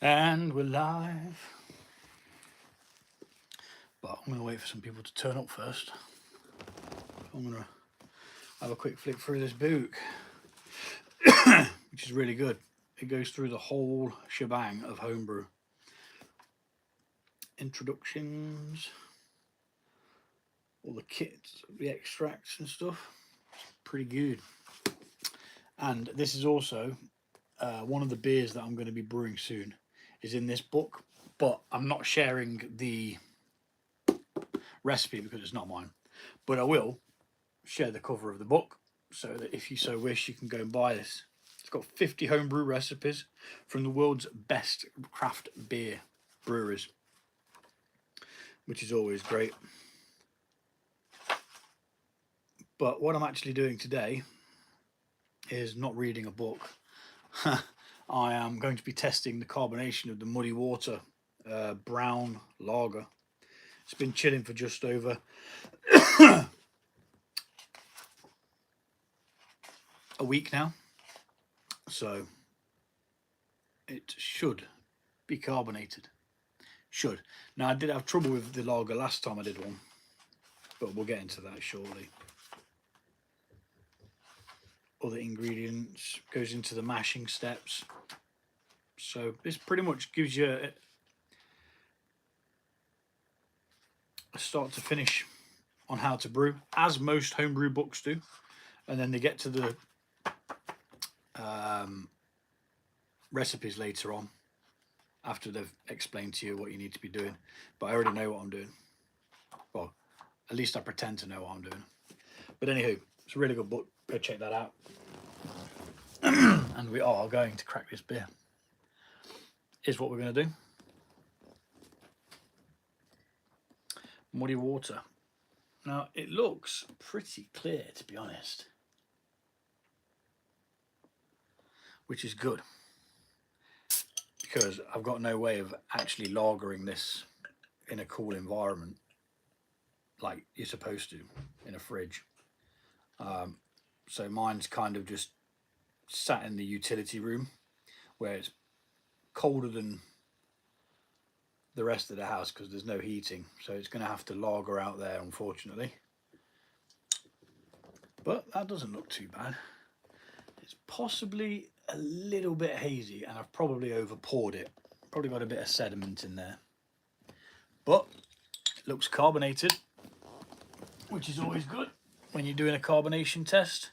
And we're live. But I'm going to wait for some people to turn up first. I'm going to have a quick flick through this book, which is really good. It goes through the whole shebang of homebrew. Introductions, all the kits, the extracts and stuff. Pretty good. And this is also one of the beers that I'm going to be brewing soon is in this book, but I'm not sharing the recipe because it's not mine. But I will share the cover of the book so that if you so wish, you can go and buy this. It's got 50 homebrew recipes from the world's best craft beer breweries, which is always great. But what I'm actually doing today is not reading a book. I am going to be testing the carbonation of the Muddy Water brown lager. It's been chilling for just over a week now, so it should be carbonated. Should. Now, I did have trouble with the lager last time I did one, but we'll get into that shortly. Other ingredients, goes into the mashing steps. So this pretty much gives you a start to finish on how to brew, as most homebrew books do. And then they get to the recipes later on, after they've explained to you what you need to be doing. But I already know what I'm doing. Well, at least I pretend to know what I'm doing. But anywho, it's a really good book. Go check that out. And we are going to crack this beer. Here's what we're going to do. Muddy Water. Now, it looks pretty clear, to be honest, which is good, because I've got no way of actually lagering this in a cool environment like you're supposed to in a fridge. So mine's kind of just sat in the utility room where it's colder than the rest of the house because there's no heating, so it's going to have to lager out there, unfortunately. But that doesn't look too bad. It's possibly a little bit hazy, and I've probably over poured it. Probably got a bit of sediment in there, but it looks carbonated, which is always good when you're doing a carbonation test.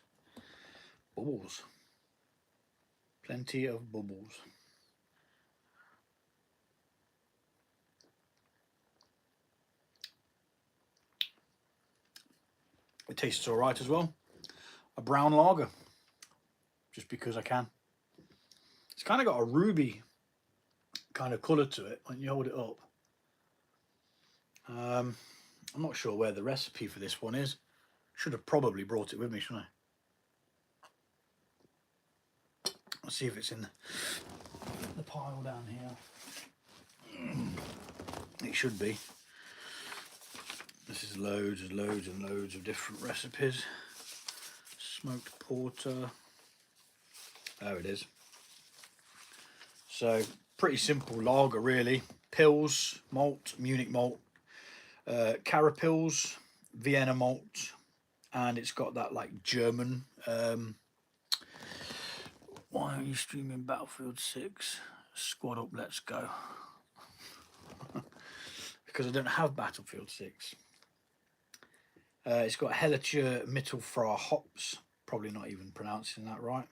Bubbles, plenty of bubbles. It tastes all right as well. A brown lager, just because I can. It's kind of got a ruby kind of colour to it when you hold it up. I'm not sure where the recipe for this one is. Should have probably brought it with me, shouldn't I? Let's see if it's in the pile down here. It should be. This is loads and loads and loads of different recipes. Smoked porter. There it is. So pretty simple lager, really. Pils, malt, Munich malt, carapils, Vienna malt, and it's got that like German. Why are you streaming Battlefield 6? Squad up, let's go. Because I don't have Battlefield 6. It's got Hellicher Mittelfrüh hops, probably not even pronouncing that right.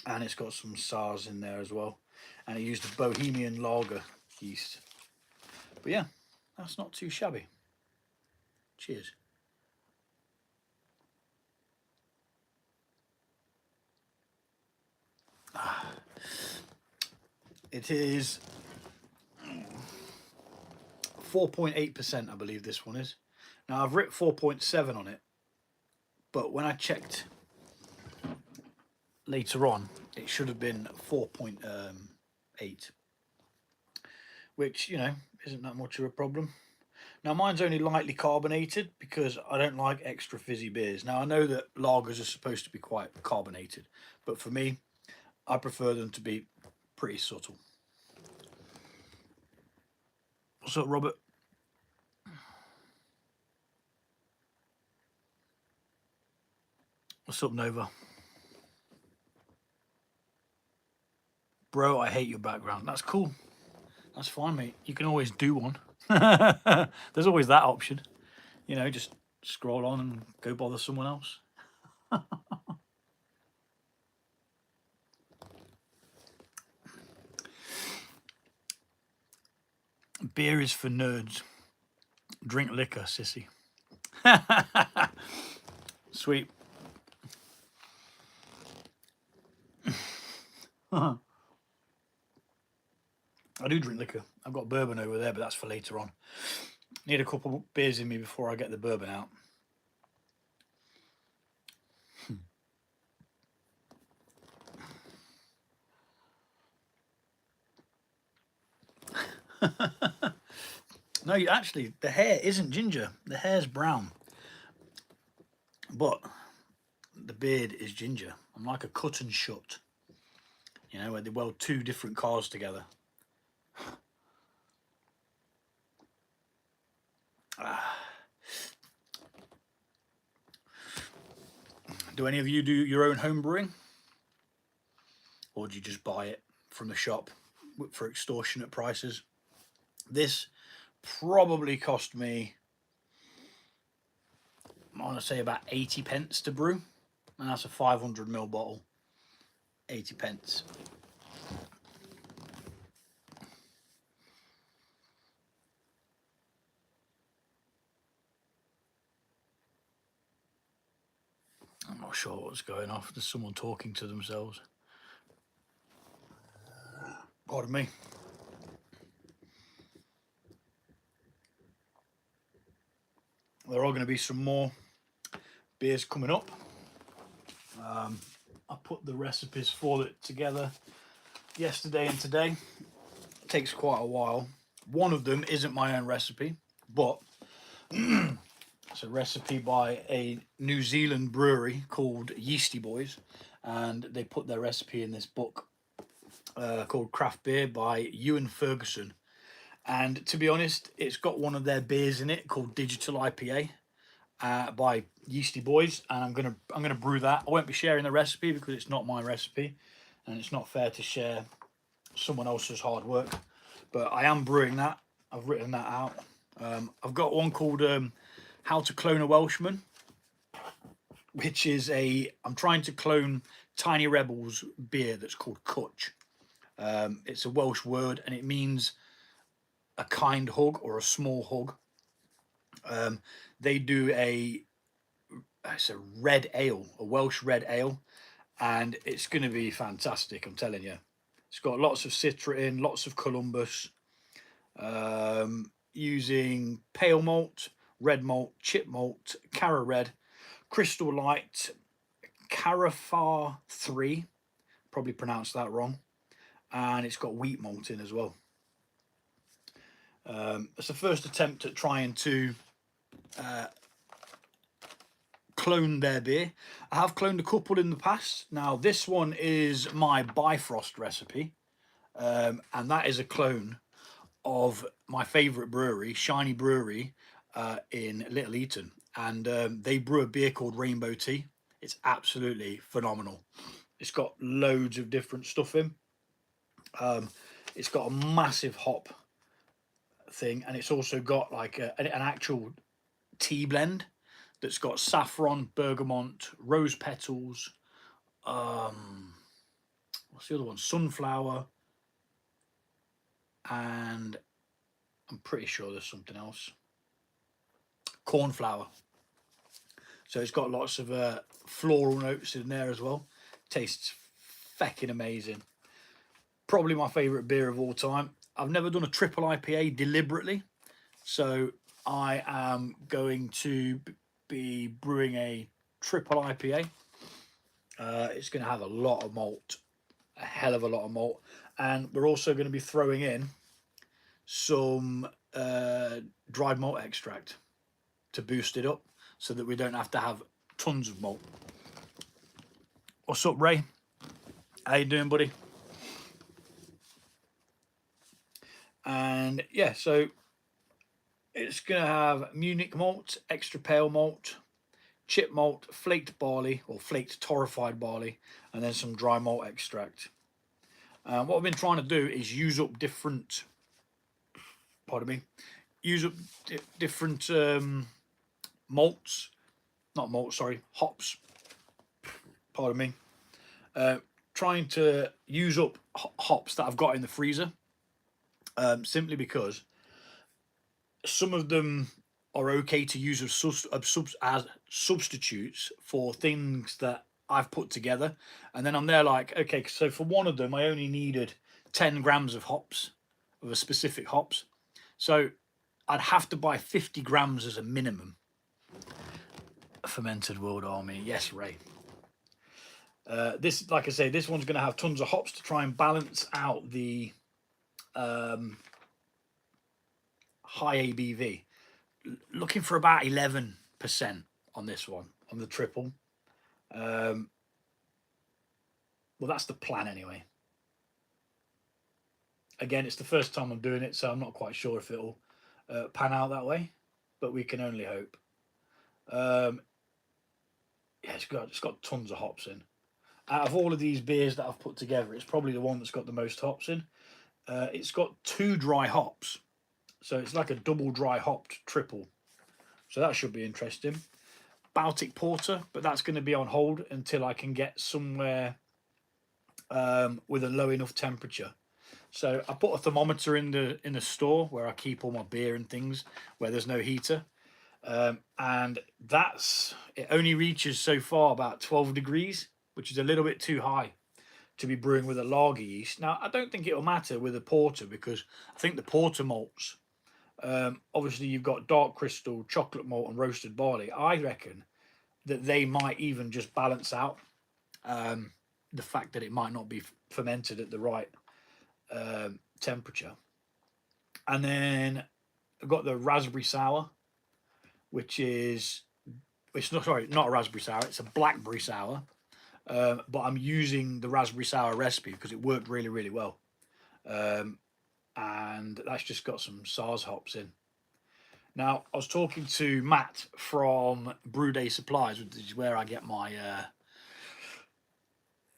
And it's got some SARS in there as well. And it used a Bohemian lager yeast. But yeah, that's not too shabby. Cheers. It is 4.8%, I believe this one is. Now, I've written 4.7 on it, but when I checked later on, it should have been 4.8, which, you know, isn't that much of a problem. Now, mine's only lightly carbonated because I don't like extra fizzy beers. Now, I know that lagers are supposed to be quite carbonated, but for me, I prefer them to be pretty subtle. What's up, Robert? What's up, Nova? Bro, I hate your background. That's cool. That's fine, mate. You can always do one. There's always that option. You know, just scroll on and go bother someone else. Beer is for nerds. Drink liquor, sissy. Sweet. I do drink liquor. I've got bourbon over there, but that's for later on. Need a couple beers in me before I get the bourbon out. No, actually, the hair isn't ginger. The hair's brown. But the beard is ginger. I'm like a cut and shut. You know, where they weld two different cars together. Do any of you do your own home brewing? Or do you just buy it from the shop for extortionate prices? This probably cost me, I want to say, about 80 pence to brew. And that's a 500ml bottle. 80 pence. I'm not sure what's going off. There's someone talking to themselves. Pardon me. There are going to be some more beers coming up. I put the recipes for it together yesterday and today. It takes quite a while. One of them isn't my own recipe, but it's a recipe by a New Zealand brewery called Yeasty Boys, and they put their recipe in this book called Craft Beer by Ewan Ferguson. And to be honest, it's got one of their beers in it called Digital IPA by Yeasty Boys, and I'm gonna brew that. I won't be sharing the recipe because it's not my recipe, and it's not fair to share someone else's hard work. But I am brewing that. I've written that out. I've got one called How to Clone a Welshman, which is I'm trying to clone Tiny Rebel's beer that's called Cutch. It's a Welsh word, and it means a kind hug or a small hug. They do it's a red ale, a Welsh red ale, and it's going to be fantastic, I'm telling you. It's got lots of citra in, lots of Columbus, using pale malt, red malt, chip malt, Cara Red, Crystal Light, Carafar 3, probably pronounced that wrong, and it's got wheat malt in as well. It's the first attempt at trying to clone their beer. I have cloned a couple in the past. Now this one is my Bifrost recipe, and that is a clone of my favourite brewery, Shiny Brewery, in Little Eaton, and they brew a beer called Rainbow Tea. It's absolutely phenomenal. It's got loads of different stuff in. It's got a massive hop thing, and it's also got like an actual tea blend that's got saffron, bergamot, rose petals, what's the other one? Sunflower, and I'm pretty sure there's something else. Cornflower. So it's got lots of floral notes in there as well. Tastes feckin' amazing. Probably my favourite beer of all time. I've never done a triple IPA deliberately, so I am going to be brewing a triple IPA. It's going to have a lot of malt, a hell of a lot of malt, and we're also going to be throwing in some dried malt extract to boost it up so that we don't have to have tons of malt. What's up, Ray? How you doing, buddy? And yeah, so It's going to have Munich malt, extra pale malt, chip malt, flaked barley or flaked torrefied barley, and then some dry malt extract. What I've been trying to do is use up different, pardon me, use up different malts, not malts, sorry, hops, pardon me. Trying to use up hops that I've got in the freezer, simply because some of them are okay to use as substitutes for things that I've put together, and then I'm there like, okay, so for one of them I only needed 10 grams of hops, of a specific hops, so I'd have to buy 50 grams as a minimum. Fermented World Army, yes, Ray. This, like I say, this one's going to have tons of hops to try and balance out the high ABV. Looking for about 11% on this one, on the triple. Well, that's the plan anyway. Again, it's the first time I'm doing it, so I'm not quite sure if it'll pan out that way, but we can only hope. Yeah, it's got tons of hops in. Out of all of these beers that I've put together, it's probably the one that's got the most hops in. It's got 2 dry hops, so it's like a double dry hopped triple. So that should be interesting. Baltic Porter, but that's going to be on hold until I can get somewhere with a low enough temperature. So I put a thermometer in the store where I keep all my beer and things, where there's no heater, and it only reaches so far about 12 degrees, which is a little bit too high to be brewing with a lager yeast. Now, I don't think it'll matter with a porter, because I think the porter malts, obviously you've got dark crystal, chocolate malt and roasted barley. I reckon that they might even just balance out the fact that it might not be fermented at the right temperature. And then I've got the raspberry sour, which is, it's not, sorry, not a raspberry sour, it's a blackberry sour. But I'm using the raspberry sour recipe because it worked really, really well. And that's just got some Saaz hops in. Now, I was talking to Matt from Brew Day Supplies, which is where I get my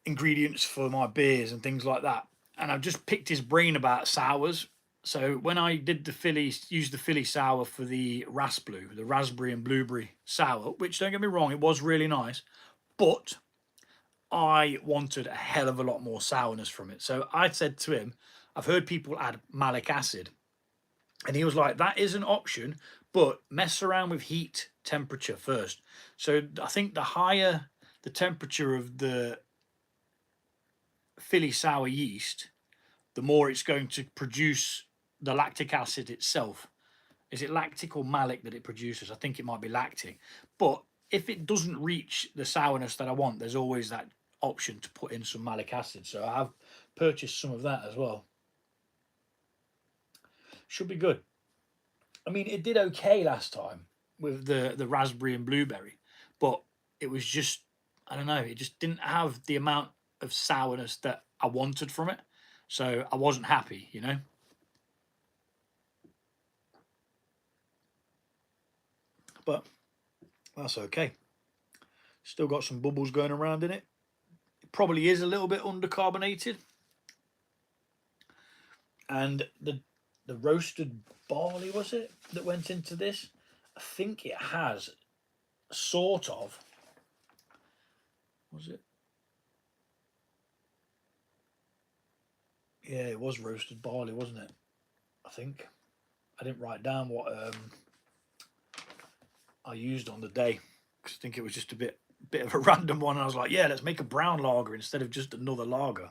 ingredients for my beers and things like that. And I've just picked his brain about sours. So when I did used the Philly sour for the Raspblue, the raspberry and blueberry sour, which, don't get me wrong, it was really nice, but I wanted a hell of a lot more sourness from it. So I said to him, I've heard people add malic acid. And he was like, that is an option, but mess around with heat temperature first. So I think the higher the temperature of the Philly sour yeast, the more it's going to produce the lactic acid itself. Is it lactic or malic that it produces? I think it might be lactic. But if it doesn't reach the sourness that I want, there's always that option to put in some malic acid. So I have purchased some of that as well. Should be good. I mean, it did okay last time with the raspberry and blueberry, but it was just, I don't know, it just didn't have the amount of sourness that I wanted from it. So I wasn't happy, you know. But that's okay. Still got some bubbles going around in it. It probably is a little bit undercarbonated. And the roasted barley, was it, that went into this? I think it has sort of, was it? Yeah, it was roasted barley, wasn't it? I think. I didn't write down what I used on the day, because I think it was just a bit of a random one. And I was like, yeah, let's make a brown lager instead of just another lager.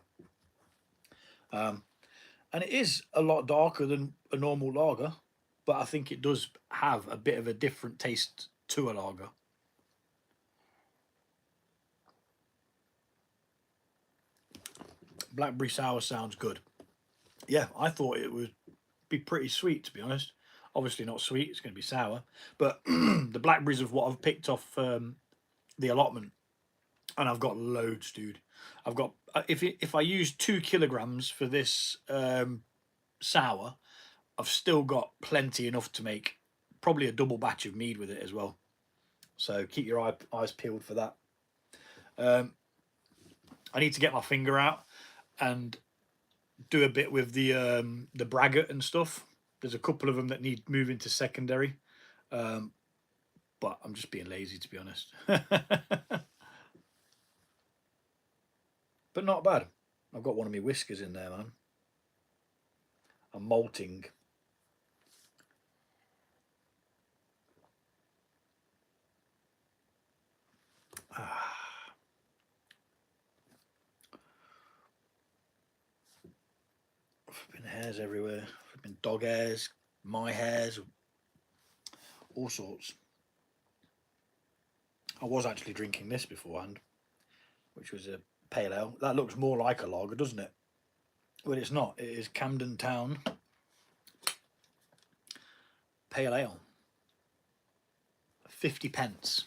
And it is a lot darker than a normal lager, but I think it does have a bit of a different taste to a lager. Blackberry sour sounds good. Yeah, I thought it would be pretty sweet, to be honest. Obviously not sweet, it's going to be sour. But the blackberries of what I've picked off the allotment, and I've got loads, dude. I've got, if I use 2 kilograms for this sour, I've still got plenty enough to make probably a double batch of mead with it as well. So keep your eyes peeled for that. I need to get my finger out and do a bit with the braggot and stuff. There's a couple of them that need moving to secondary, but I'm just being lazy, to be honest. But not bad. I've got one of my whiskers in there, man. I'm malting. Flipping hairs everywhere. Flipping dog hairs, my hairs, all sorts. I was actually drinking this beforehand, which was a pale ale. That looks more like a lager, doesn't it? But it's not. It is Camden Town pale ale. 50p.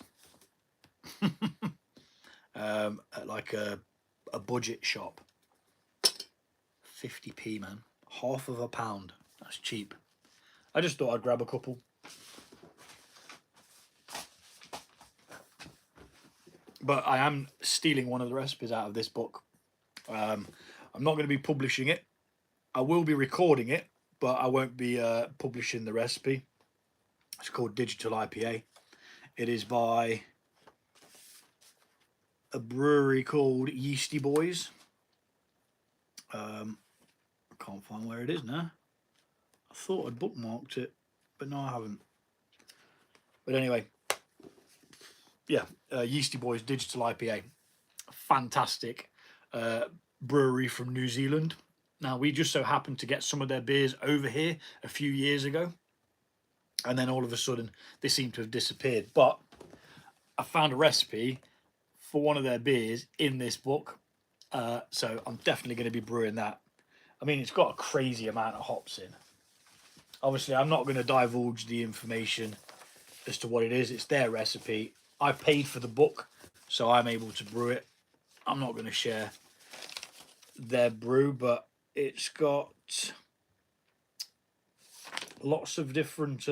At like a budget shop. 50p, man. Half of a pound. That's cheap. I just thought I'd grab a couple. But I am stealing one of the recipes out of this book. I'm not going to be publishing it. I will be recording it, but I won't be publishing the recipe. It's called Digital IPA. It is by a brewery called Yeasty Boys. I can't find where it is now. I thought I'd bookmarked it, but no, I haven't. But anyway, yeah, Yeasty Boys Digital IPA. Fantastic brewery from New Zealand. Now, we just so happened to get some of their beers over here a few years ago. And then all of a sudden, they seem to have disappeared. But I found a recipe for one of their beers in this book. So I'm definitely going to be brewing that. I mean, it's got a crazy amount of hops in. Obviously, I'm not going to divulge the information as to what it is. It's their recipe. I paid for the book, so I'm able to brew it. I'm not going to share their brew, but it's got lots of different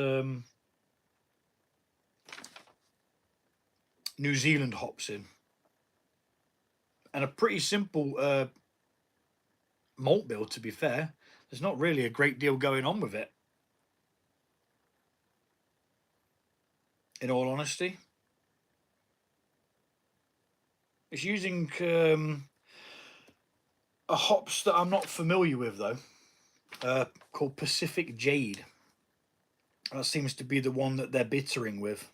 New Zealand hops in. And a pretty simple malt bill, to be fair. There's not really a great deal going on with it, in all honesty. It's using a hops that I'm not familiar with, though, called Pacific Jade. That seems to be the one that they're bittering with.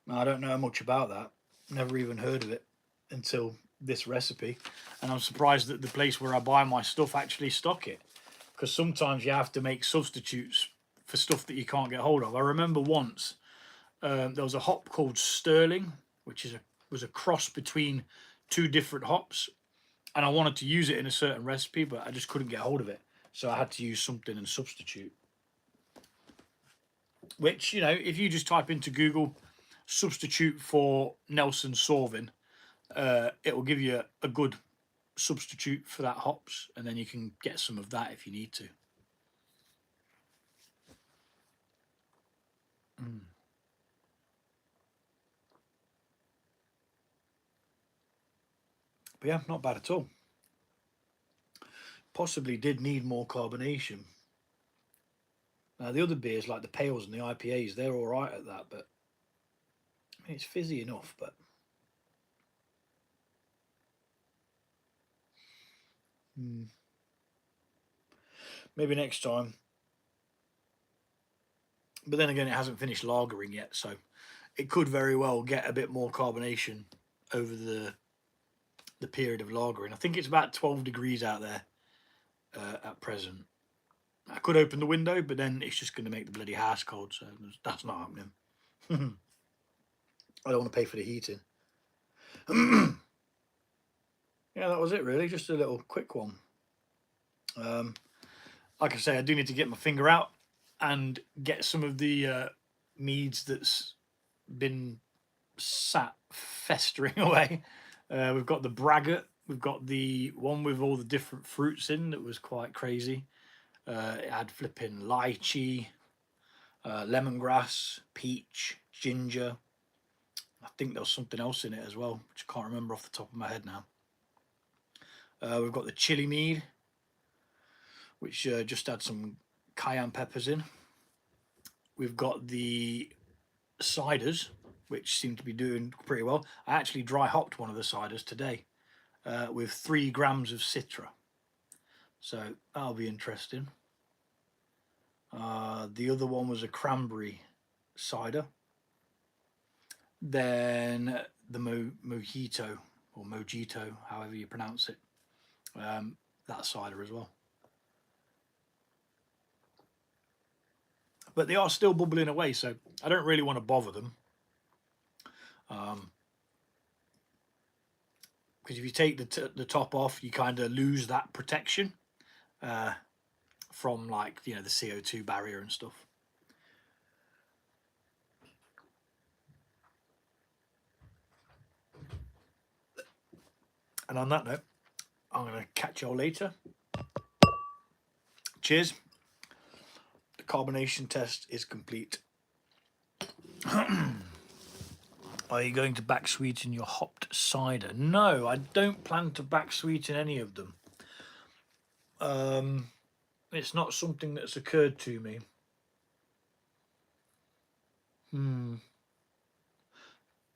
Now, I don't know much about that. Never even heard of it until this recipe. And I'm surprised that the place where I buy my stuff actually stock it. Because sometimes you have to make substitutes for stuff that you can't get hold of. I remember once there was a hop called Sterling, which was a cross between two different hops. And I wanted to use it in a certain recipe, but I just couldn't get hold of it. So I had to use something and substitute. Which, you know, if you just type into Google substitute for Nelson Sauvin, it will give you a good substitute for that hops, and then you can get some of that if you need to. But yeah, not bad at all. Possibly did need more carbonation. Now, the other beers, like the pales and the IPAs, they're all right at that, but I mean, it's fizzy enough, but maybe next time. But then again, it hasn't finished lagering yet, so it could very well get a bit more carbonation over the period of lagering. I think it's about 12 degrees out there at present. I could open the window, but then it's just going to make the bloody house cold, so that's not happening. I don't want to pay for the heating. Yeah, that was it really, just a little quick one. Like I say, I do need to get my finger out and get some of the meads that's been sat festering away. We've got the braggot, we've got the one with all the different fruits in that was quite crazy. It had flipping lychee, lemongrass, peach, ginger. I think there was something else in it as well, which I can't remember off the top of my head now. We've got the chili mead, which just had some cayenne peppers in. We've got the ciders, which seem to be doing pretty well. I actually dry hopped one of the ciders today with 3 grams of citra. So that'll be interesting. The other one was a cranberry cider. Then the mojito, or mojito, however you pronounce it. That cider as well. But they are still bubbling away, so I don't really want to bother them. Because if you take the top off, you kind of lose that protection from, like, you know, the CO2 barrier and stuff. And on that note, I'm going to catch y'all later. Cheers. The carbonation test is complete. Are you going to back sweeten your hopped cider? No, I don't plan to back sweeten any of them. It's not something that's occurred to me.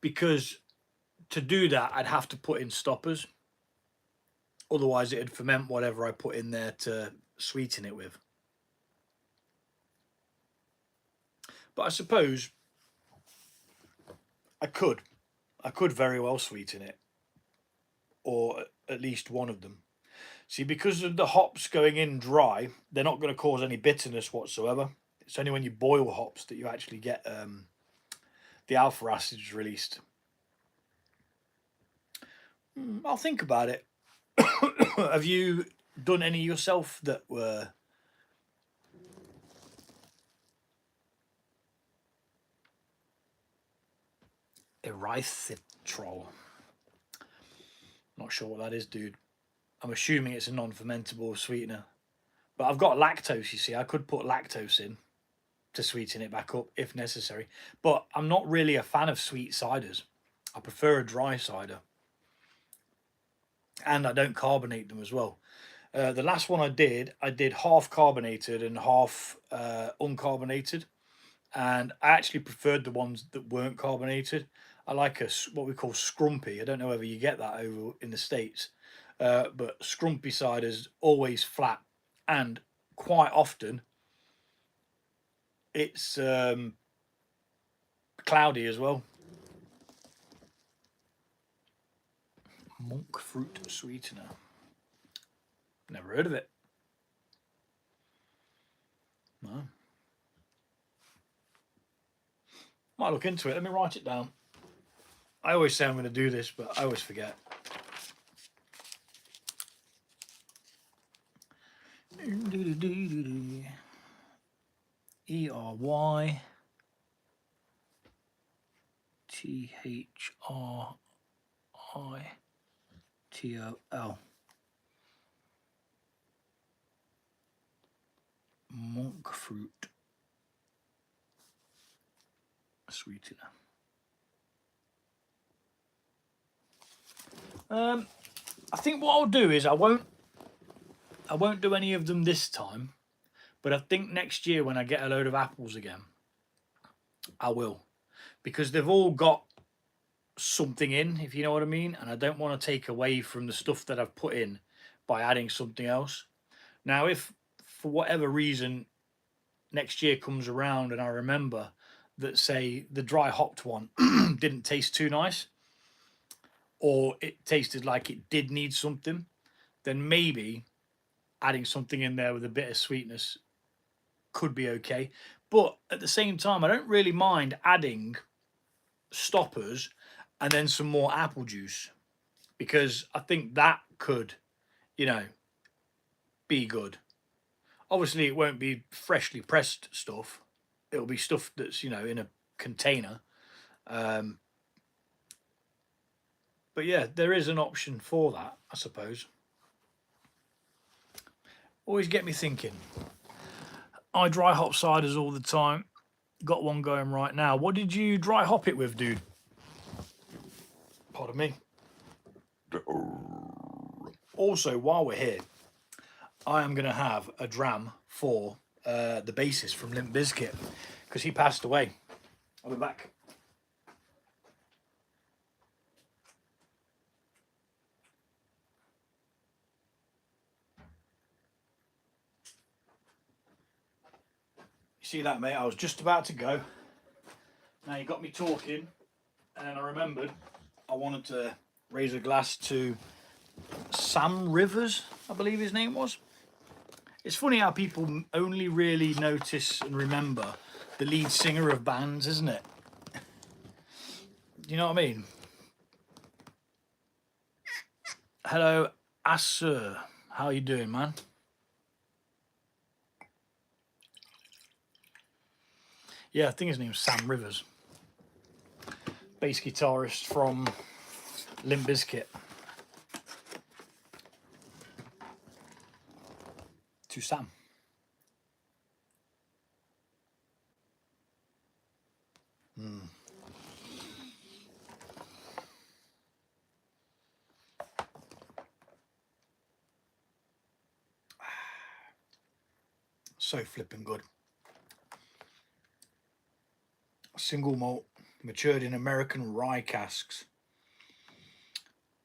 Because to do that, I'd have to put in stoppers. Otherwise, it'd ferment whatever I put in there to sweeten it with. But I suppose I could very well sweeten it, or at least one of them. See, because of the hops going in dry, they're not going to cause any bitterness whatsoever. It's only when you boil hops that you actually get the alpha acids released. I'll think about it. Have you done any yourself that were erythritol? Not sure what that is, dude. I'm assuming it's a non-fermentable sweetener. But I've got lactose, you see. I could put lactose in to sweeten it back up if necessary. But I'm not really a fan of sweet ciders. I prefer a dry cider. And I don't carbonate them as well. The last one I did half carbonated and half uncarbonated. And I actually preferred the ones that weren't carbonated. I like what we call scrumpy. I don't know whether you get that over in the States. But scrumpy cider's always flat. And quite often, it's cloudy as well. Monk fruit sweetener. Never heard of it. No. Might look into it. Let me write it down. I always say I'm going to do this, but I always forget. ERYTHRITOL. Monk fruit sweetener. I think what I'll do is I won't do any of them this time, but I think next year when I get a load of apples again, I will, because they've all got something in, if you know what I mean, and I don't want to take away from the stuff that I've put in by adding something else. Now, if for whatever reason next year comes around and I remember that, say, the dry hopped one didn't taste too nice, or it tasted like it did need something, then maybe adding something in there with a bit of sweetness could be okay. But at the same time, I don't really mind adding stoppers and then some more apple juice, because I think that could, you know, be good. Obviously, it won't be freshly pressed stuff. It'll be stuff that's, you know, in a container. But yeah, there is an option for that, I suppose. Always get me thinking. I dry hop ciders all the time. Got one going right now. What did you dry hop it with, dude? Pardon me. Also, while we're here, I am going to have a dram for the bassist from Limp Bizkit, because he passed away. I'll be back. You see that, mate? I was just about to go. Now you got me talking, and then I remembered I wanted to raise a glass to Sam Rivers, I believe his name was. It's funny how people only really notice and remember the lead singer of bands, isn't it? You know what I mean? Hello, Asur. How you doing, man? Yeah, I think his name's Sam Rivers. Bass guitarist from Limp Bizkit. To Sam. So flipping good. Single malt, matured in American rye casks.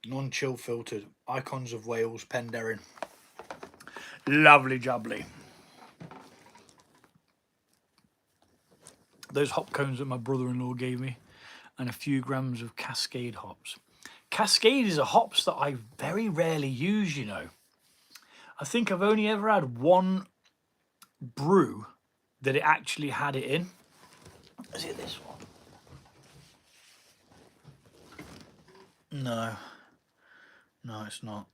Non-chill filtered. Icons of Wales, Penderyn. Lovely jubbly. Those hop cones that my brother-in-law gave me, and a few grams of Cascade hops. Cascade is a hops that I very rarely use, you know. I think I've only ever had one brew that it actually had it in. Is it this one? No. No, it's not.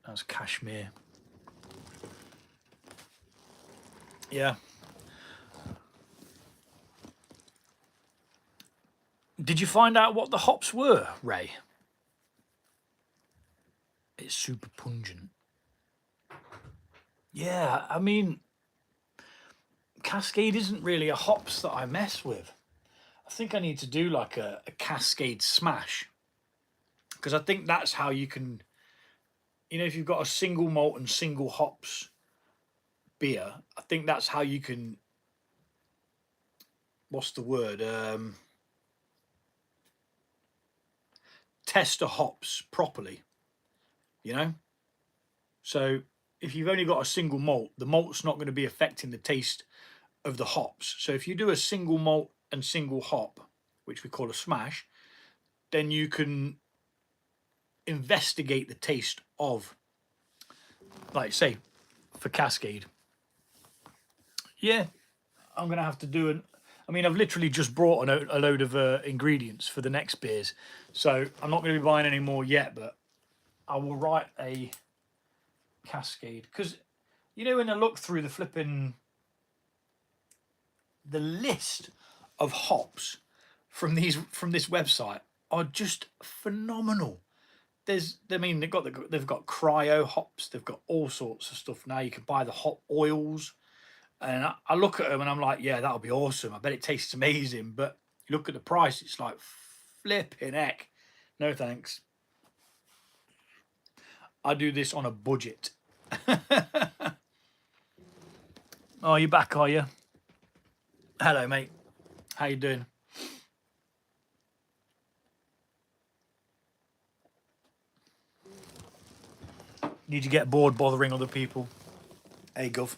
That's Cashmere. Yeah. Did you find out what the hops were, Ray? It's super pungent. Yeah, I mean, Cascade isn't really a hops that I mess with. I think I need to do like a Cascade smash, because I think that's how you can, you know, if you've got a single malt and single hops beer, I think that's how you can, what's the word, test the hops properly, you know. So if you've only got a single malt, the malt's not going to be affecting the taste of the hops. So if you do a single malt and single hop, which we call a smash, then you can investigate the taste of, like say, for Cascade. Yeah, I'm going to have to do an, I mean, I've literally just brought a load of ingredients for the next beers, so I'm not going to be buying any more yet, but I will write a Cascade, because, you know, when I look through the flipping, the list of hops from this website are just phenomenal. I mean, they've got cryo hops, they've got all sorts of stuff now. You can buy the hop oils, and I look at them and I'm like, yeah, that'll be awesome. I bet it tastes amazing. But you look at the price, it's like flipping heck. No thanks. I do this on a budget. Oh, you're back, are you? Hello, mate. How you doing? Need you get bored bothering other people? Hey, Gov.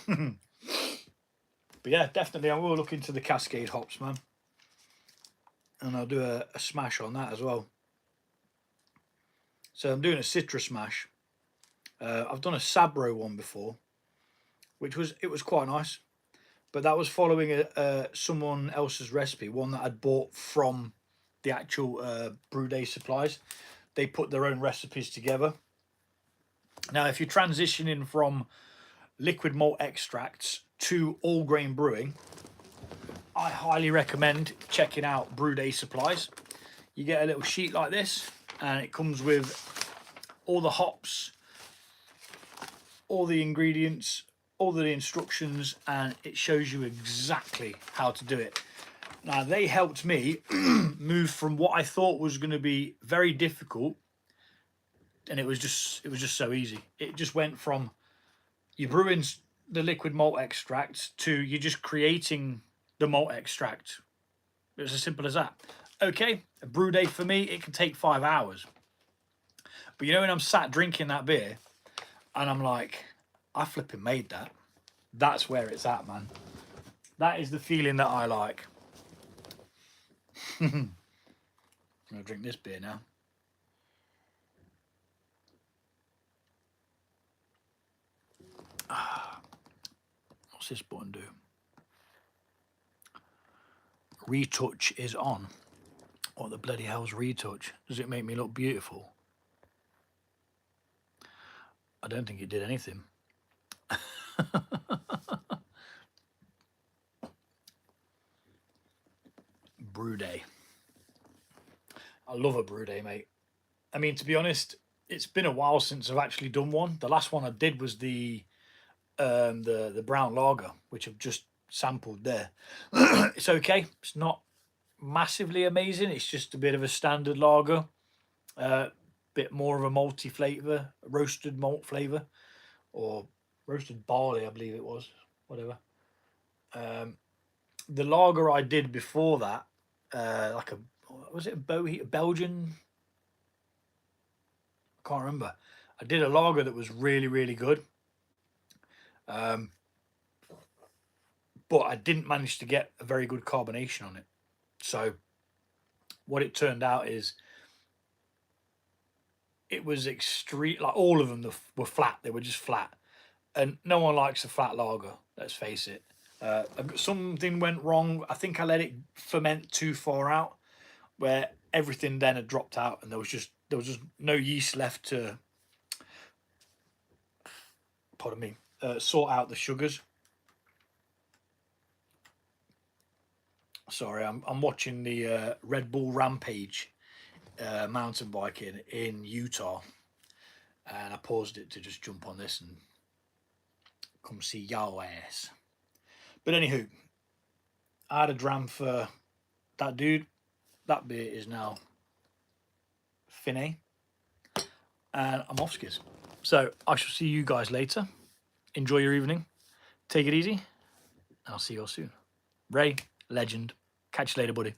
But yeah, definitely I will look into the Cascade hops, man. And I'll do a smash on that as well. So I'm doing a citrus smash. I've done a Sabro one before, which was quite nice. But that was following someone else's recipe, one that I'd bought from the actual Brew Day supplies. They put their own recipes together. Now, if you're transitioning from liquid malt extracts to all grain brewing, I highly recommend checking out Brew Day supplies. You get a little sheet like this, and it comes with all the hops all the ingredients, all the instructions, and it shows you exactly how to do it. Now, they helped me move from what I thought was going to be very difficult, and it was just so easy. It just went from you brewing the liquid malt extract to you just creating the malt extract. It was as simple as that. Okay, a brew day for me, it can take 5 hours. But you know, when I'm sat drinking that beer and I'm like, I flipping made that. That's where it's at, man. That is the feeling that I like. I'm going to drink this beer now. What's this button do? Retouch is on. What the bloody hell's retouch? Does it make me look beautiful? I don't think it did anything. Brew day. I love a brew day, mate. I mean, to be honest, it's been a while since I've actually done one. The last one I did was the brown lager, which I've just sampled there. It's okay. It's not massively amazing. It's just a bit of a standard lager. Bit more of a malty flavour, roasted malt flavour, or roasted barley, I believe it was. Whatever. The lager I did before that, like was it a Belgian? I can't remember. I did a lager that was really, really good. But I didn't manage to get a very good carbonation on it. So what it turned out is it was extreme. Like all of them were flat. They were just flat, and no one likes a flat lager. Let's face it. Something went wrong. I think I let it ferment too far out, where everything then had dropped out, and there was just no yeast left to, pardon me, sort out the sugars. Sorry, I'm watching the Red Bull Rampage mountain biking in Utah, and I paused it to just jump on this and come see y'all ass. But anywho, I had a dram for that dude. That beer is now finé, and I'm off skis. So I shall see you guys later. Enjoy your evening. Take it easy. I'll see you all soon. Ray, legend. Catch you later, buddy.